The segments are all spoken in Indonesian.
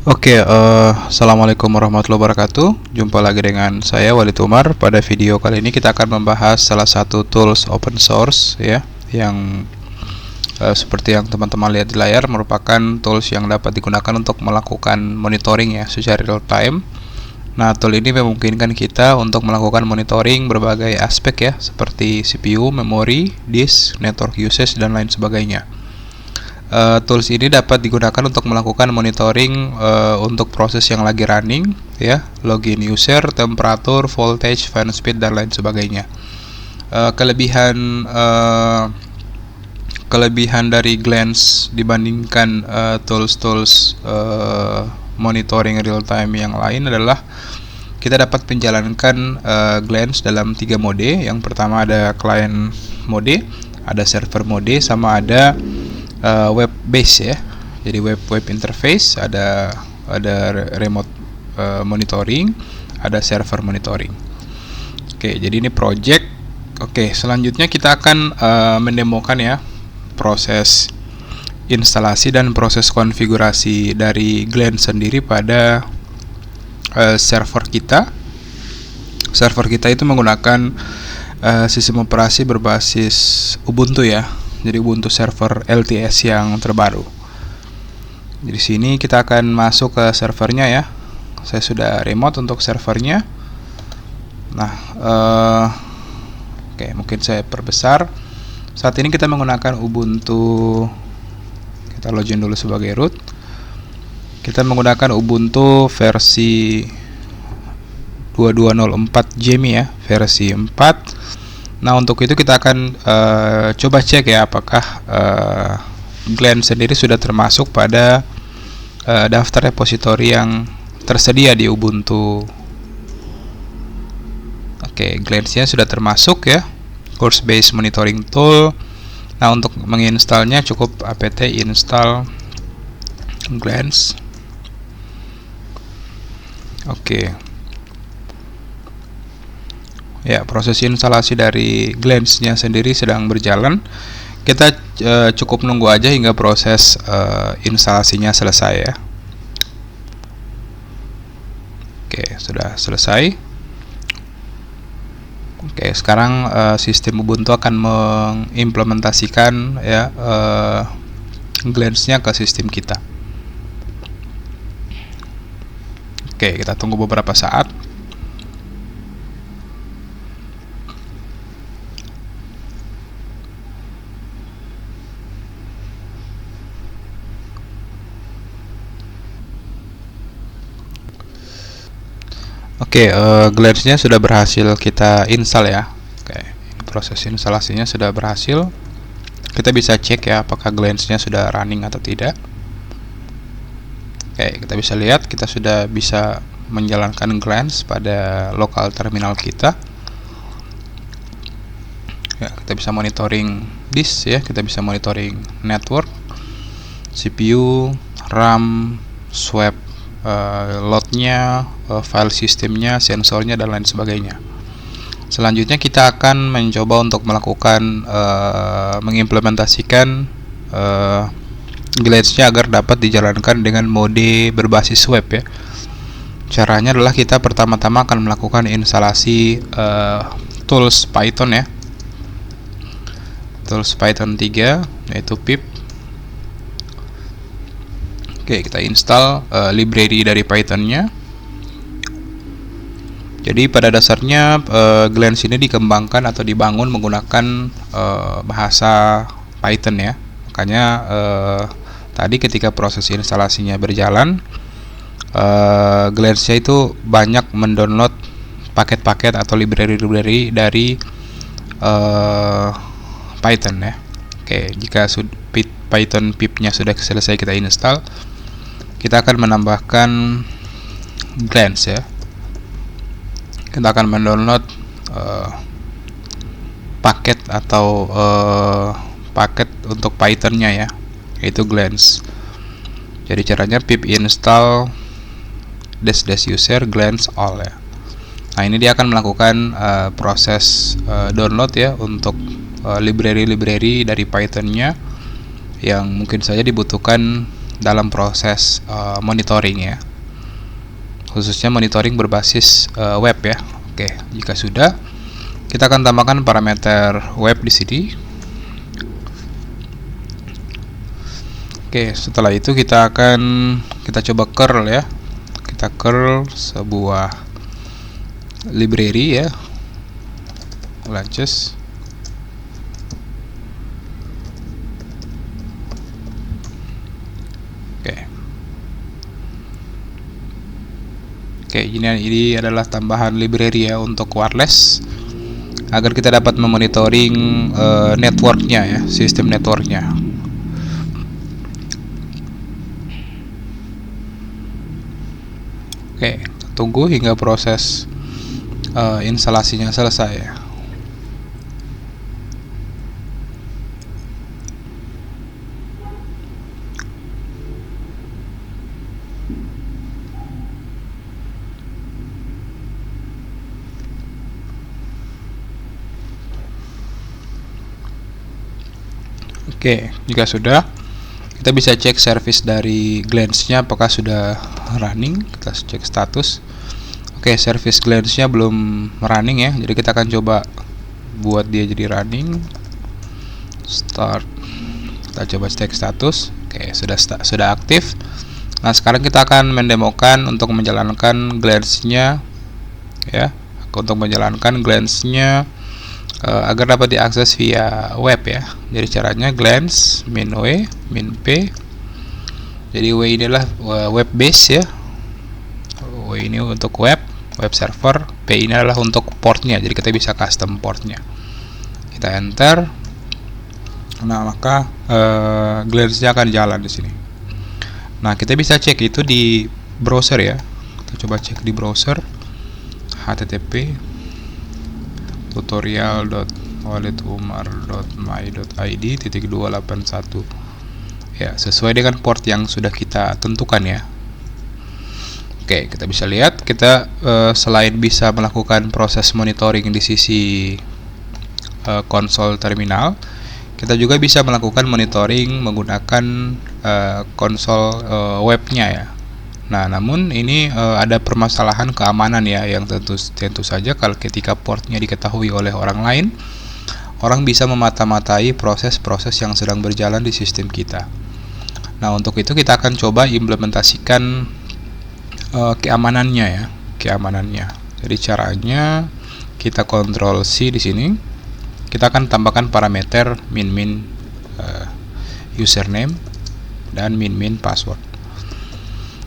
Assalamualaikum warahmatullahi wabarakatuh. Jumpa lagi dengan saya Walid Umar. Pada video kali ini kita akan membahas salah satu tools open source ya, yang seperti yang teman-teman lihat di layar merupakan tools yang dapat digunakan untuk melakukan monitoring ya secara real time. Nah, tool ini memungkinkan kita untuk melakukan monitoring berbagai aspek ya, seperti CPU, memori, disk, network usage dan lain sebagainya. Tools ini dapat digunakan untuk melakukan monitoring untuk proses yang lagi running ya, login user, temperatur, voltage, fan speed dan lain sebagainya. Kelebihan dari Glance dibandingkan tools monitoring real time yang lain adalah kita dapat menjalankan Glance dalam 3 mode. Yang pertama ada client mode, ada server mode, sama ada web base ya. Jadi web interface, ada remote monitoring, ada server monitoring. Jadi ini project. Selanjutnya kita akan mendemokan ya proses instalasi dan proses konfigurasi dari Glance sendiri pada server kita. Server kita itu menggunakan sistem operasi berbasis Ubuntu ya. Jadi Ubuntu server LTS yang terbaru. Jadi sini kita akan masuk ke servernya ya. Saya sudah remote untuk servernya. Nah, mungkin saya perbesar. Saat ini kita menggunakan Ubuntu. Kita login dulu sebagai root. Kita menggunakan Ubuntu versi 2204 Jammy ya, versi 4. Nah, untuk itu kita akan coba cek ya apakah Glance sendiri sudah termasuk pada daftar repositori yang tersedia di Ubuntu. Glance-nya sudah termasuk ya, course based monitoring tool. Nah, untuk menginstalnya cukup apt install Glance. Ya, proses instalasi dari Glance-nya sendiri sedang berjalan. Kita cukup nunggu aja hingga proses instalasinya selesai ya. Sudah selesai. Sekarang sistem Ubuntu akan mengimplementasikan ya Glance-nya ke sistem kita. Kita tunggu beberapa saat. Glance-nya sudah berhasil kita install ya. Proses instalasinya sudah berhasil. Kita bisa cek ya apakah Glance-nya sudah running atau tidak. Kita bisa lihat kita sudah bisa menjalankan Glance pada lokal terminal kita. Kita bisa monitoring disk ya, kita bisa monitoring network, CPU, RAM, swap loadnya, file sistemnya, sensornya dan lain sebagainya. Selanjutnya kita akan mencoba untuk melakukan mengimplementasikan Glance-nya agar dapat dijalankan dengan mode berbasis web ya. Caranya adalah kita pertama-tama akan melakukan instalasi tools Python ya. Tools Python 3 yaitu pip. Kita install library dari Python-nya. Jadi pada dasarnya Glance ini dikembangkan atau dibangun menggunakan bahasa Python ya. Makanya tadi ketika proses instalasinya berjalan, Glance-nya itu banyak mendownload paket-paket atau library dari Python ya. Jika Python pip-nya sudah selesai kita install, kita akan menambahkan Glance ya. Kita akan mendownload paket atau paket untuk Python-nya ya, yaitu Glance. Jadi caranya pip install -user glance all ya. Nah, ini dia akan melakukan proses download ya untuk library dari Python-nya yang mungkin saja dibutuhkan dalam proses monitoring ya, khususnya monitoring berbasis web ya. Oke, jika sudah, kita akan tambahkan parameter web di sini. Oke, setelah itu kita coba curl ya. Kita curl sebuah library ya, launches. Oke, ini adalah tambahan library ya untuk wireless, agar kita dapat memonitoring networknya ya, sistem networknya. Oke, tunggu hingga proses instalasinya selesai ya. Oke, jika sudah, kita bisa cek service dari Glance-nya apakah sudah running. Kita cek status. Oke, service Glance-nya belum running ya, jadi kita akan coba buat dia jadi running. Start. Kita coba cek status. Oke, sudah aktif. Nah, sekarang kita akan mendemokan untuk menjalankan Glance-nya ya, untuk menjalankan Glance-nya agar dapat diakses via web ya. Jadi caranya glance min w min p. Jadi w ini adalah web base ya, w ini untuk web server, p ini adalah untuk portnya. Jadi kita bisa custom portnya. Kita enter. Nah, maka glance-nya akan jalan di sini. Nah, kita bisa cek itu di browser ya. Kita coba cek di browser, http tutorial.waletumar.my.id/281 ya, sesuai dengan port yang sudah kita tentukan ya. Oke, kita bisa lihat kita selain bisa melakukan proses monitoring di sisi konsol terminal, kita juga bisa melakukan monitoring menggunakan konsol webnya ya. Nah, namun ini ada permasalahan keamanan ya, yang tentu saja kalau ketika portnya diketahui oleh orang lain, orang bisa memata-matai proses-proses yang sedang berjalan di sistem kita. Nah, untuk itu kita akan coba implementasikan keamanannya ya, keamanannya. Jadi caranya kita Ctrl C di sini. Kita akan tambahkan parameter min username dan min password.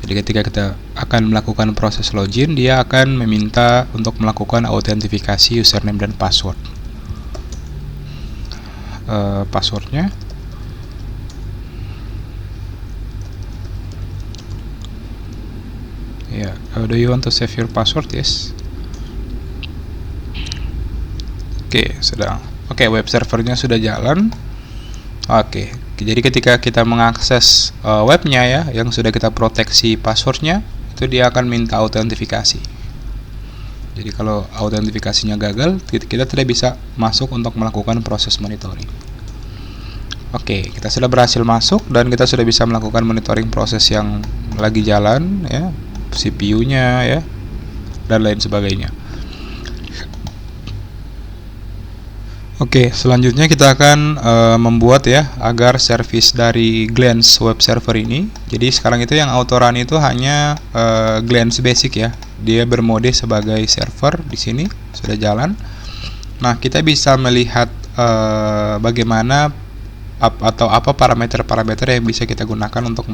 Jadi ketika kita akan melakukan proses login, dia akan meminta untuk melakukan autentifikasi username dan password. Passwordnya ya, do you want to save your password? Yes. Oke, web servernya sudah jalan. Oke, jadi ketika kita mengakses webnya ya, yang sudah kita proteksi passwordnya, itu dia akan minta autentifikasi. Jadi kalau autentifikasinya gagal, kita tidak bisa masuk untuk melakukan proses monitoring. Oke, kita sudah berhasil masuk dan kita sudah bisa melakukan monitoring proses yang lagi jalan ya, CPU-nya ya, dan lain sebagainya. Oke, selanjutnya kita akan membuat ya agar service dari Glance web server ini. Jadi sekarang itu yang auto run itu hanya Glance basic ya. Dia bermode sebagai server di sini sudah jalan. Nah, kita bisa melihat bagaimana atau apa parameter-parameter yang bisa kita gunakan untuk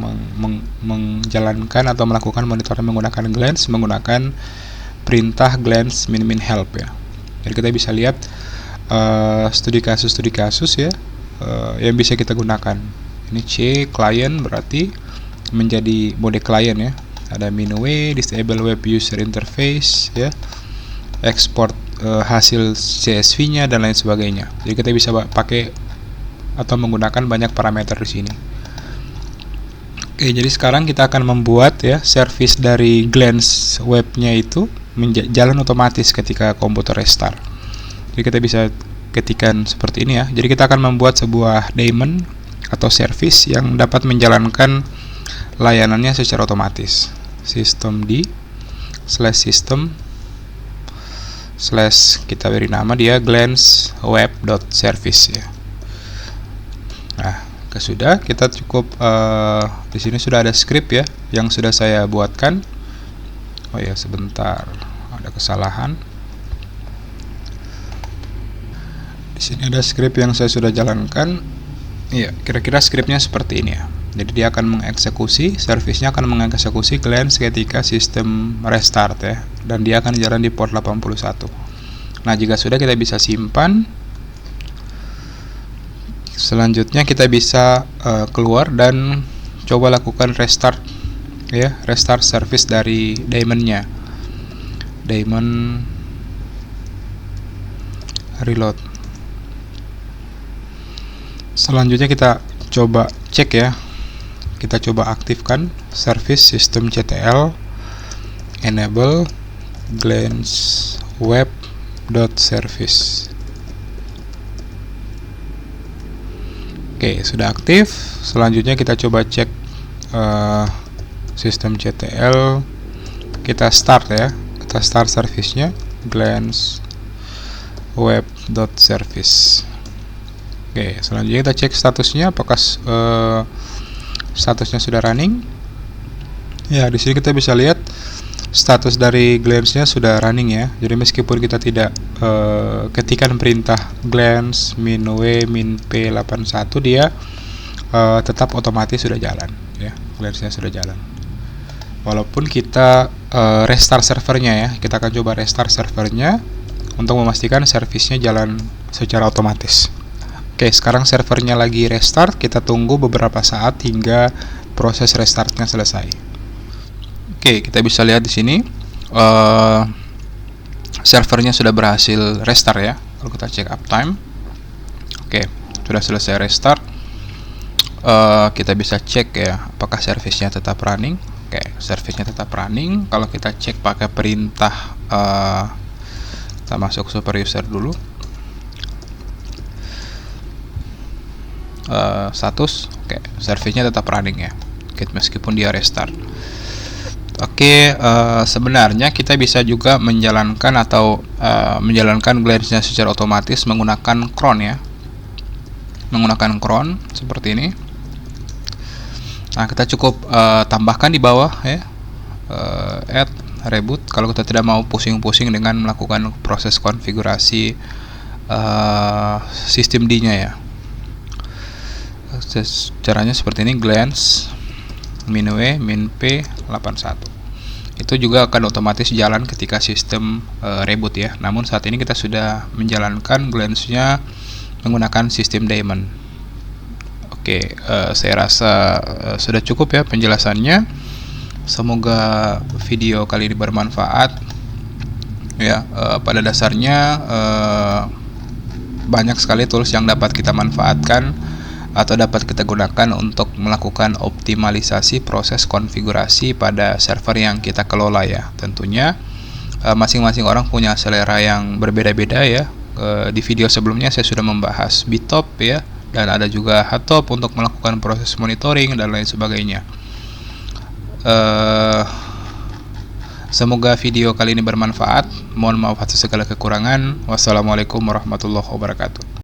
menjalankan atau melakukan monitoring menggunakan Glance menggunakan perintah glance min help ya. Jadi kita bisa lihat studi kasus ya yang bisa kita gunakan. Ini C client berarti menjadi mode client ya. Ada min-w, disable web user interface ya, export hasil CSV-nya dan lain sebagainya. Jadi kita bisa pakai atau menggunakan banyak parameter di sini. Oke, jadi sekarang kita akan membuat ya service dari Glance webnya itu jalan otomatis ketika komputer restart. Jadi kita bisa ketikkan seperti ini ya. Jadi kita akan membuat sebuah daemon atau service yang dapat menjalankan layanannya secara otomatis. Systemd /system/ kita beri nama dia glance web.service ya. Nah, sudah kita cukup di sini sudah ada script ya yang sudah saya buatkan. Oh ya, sebentar, ada kesalahan. Di sini ada script yang saya sudah jalankan. Iya, kira-kira scriptnya seperti ini ya. Jadi dia akan mengeksekusi, service-nya akan mengeksekusi glance ketika sistem restart ya, dan dia akan jalan di port 81. Nah, jika sudah, kita bisa simpan. Selanjutnya kita bisa keluar dan coba lakukan restart ya, restart service dari daemon-nya. Daemon reload. Selanjutnya kita coba cek ya. Kita coba aktifkan service systemctl enable glance web.service. Oke, sudah aktif. Selanjutnya kita coba cek systemctl. Kita start ya. Kita start service-nya glance web.service. Oke, selanjutnya kita cek statusnya, apakah statusnya sudah running. Ya, di sini kita bisa lihat status dari glance-nya sudah running ya. Jadi meskipun kita tidak ketikkan perintah glance -w -p81, dia tetap otomatis sudah jalan ya. Glance-nya sudah jalan. Walaupun kita restart servernya ya, kita akan coba restart servernya untuk memastikan service-nya jalan secara otomatis. Oke, sekarang servernya lagi restart. Kita tunggu beberapa saat hingga proses restartnya selesai. Oke, kita bisa lihat di sini servernya sudah berhasil restart ya. Kalau kita cek uptime, oke, sudah selesai restart. Kita bisa cek ya, apakah service-nya tetap running. Oke, service-nya tetap running. Kalau kita cek pakai perintah, kita masuk super user dulu. Status, oke, service-nya tetap running ya, meskipun dia restart. Oke, sebenarnya kita bisa juga menjalankan atau menjalankan glance-nya secara otomatis menggunakan cron ya, menggunakan cron seperti ini. Nah, kita cukup tambahkan di bawah ya, add reboot kalau kita tidak mau pusing-pusing dengan melakukan proses konfigurasi systemd-nya ya. Caranya seperti ini, glance -w -p81. Itu juga akan otomatis jalan ketika sistem reboot ya. Namun saat ini kita sudah menjalankan glance-nya menggunakan sistem daemon. Oke, saya rasa sudah cukup ya penjelasannya. Semoga video kali ini bermanfaat ya. Pada dasarnya banyak sekali tools yang dapat kita manfaatkan atau dapat kita gunakan untuk melakukan optimalisasi proses konfigurasi pada server yang kita kelola ya. Tentunya masing-masing orang punya selera yang berbeda-beda ya. Di video sebelumnya saya sudah membahas BitTop ya, dan ada juga Httop untuk melakukan proses monitoring dan lain sebagainya. Semoga video kali ini bermanfaat. Mohon maaf atas segala kekurangan. Wassalamualaikum warahmatullahi wabarakatuh.